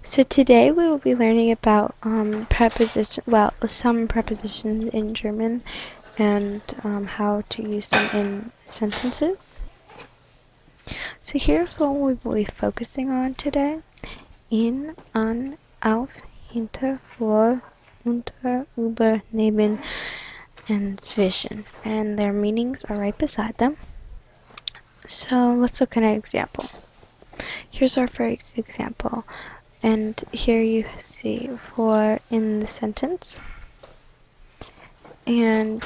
So today we will be learning about some prepositions in German and how to use them in sentences. So here's what we will be focusing on today: in, an, auf, hinter, vor, unter, über, neben, and zwischen. And their meanings are right beside them. So let's look at an example. Here's our first example. And here you see for in the sentence. And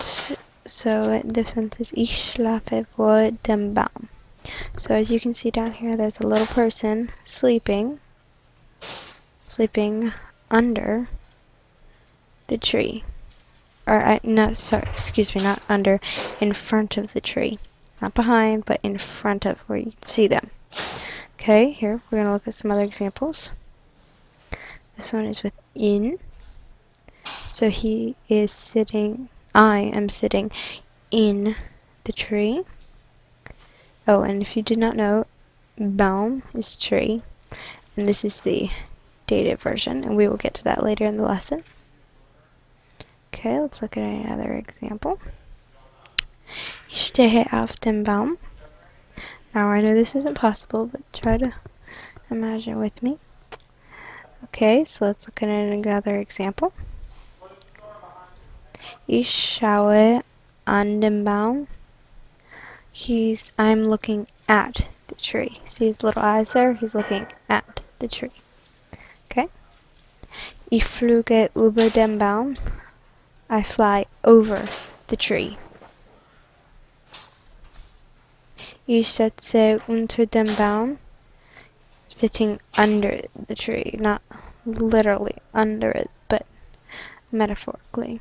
so the sentence, ich schlafe vor dem Baum. So as you can see down here, there's a little person sleeping under the tree. Or, not under, in front of the tree. Not behind, but in front of where you can see them. Okay, here we're going to look at some other examples. This one is with in. So he is sitting, I am sitting in the tree. Oh, and if you did not know, Baum is tree. And this is the dative version, and we will get to that later in the lesson. Okay, let's look at another example. Ich stehe auf dem Baum. Now I know this isn't possible, but try to imagine with me. Okay, so let's look at another example. Ich schaue an den Baum. I'm looking at the tree. See his little eyes there? He's looking at the tree. Okay? Ich fliege über den Baum. I fly over the tree. Ich sitze unter dem Baum. Sitting under the tree. Not literally under it, but metaphorically.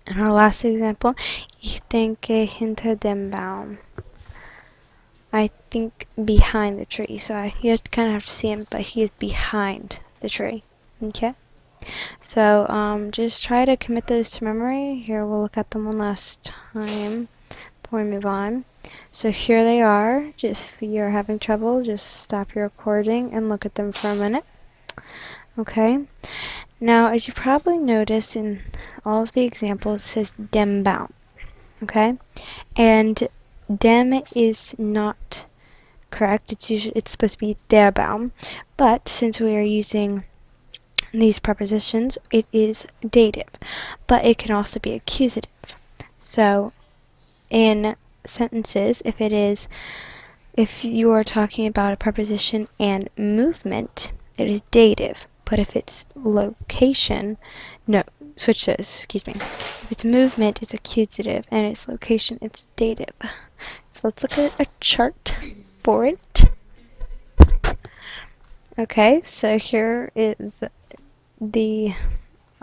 And our last example, ich denke hinter dem Baum. I think behind the tree. So you kind of have to see him, but he is behind the tree. Okay? So just try to commit those to memory. Here we'll look at them one last time before we move on. So here they are. Just if you're having trouble, just stop your recording and look at them for a minute. Okay? Now, as you probably notice in all of the examples, it says dem Baum. Okay? And dem is not correct. It's supposed to be der Baum. But since we are using these prepositions, it is dative. But it can also be accusative. So in sentences, if you are talking about a preposition and movement, it is dative. But if it's location, no, switch this, excuse me. If it's movement, it's accusative, and it's location, it's dative. So let's look at a chart for it. Okay, so here is the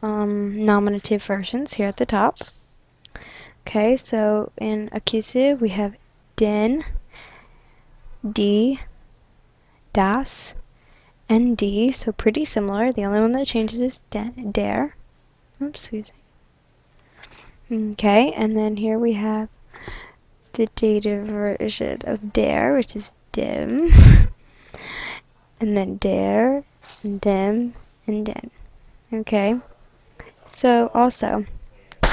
nominative versions here at the top. Okay, so in accusative we have den, die, das, and die, so pretty similar. The only one that changes is der. Oops, excuse me. Okay, and then here we have the dative version of der, which is dem, and then der, and dem, and den. Okay, so also,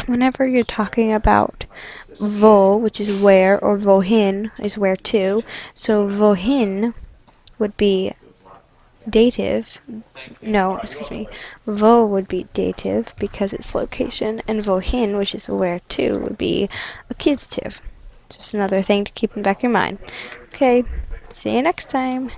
whenever you're talking about wo, which is where, or wohin is where to, so wohin would be dative. No, excuse me. Wo would be dative because it's location, and wohin, which is where to, would be accusative. Just another thing to keep in the back of your mind. Okay, see you next time.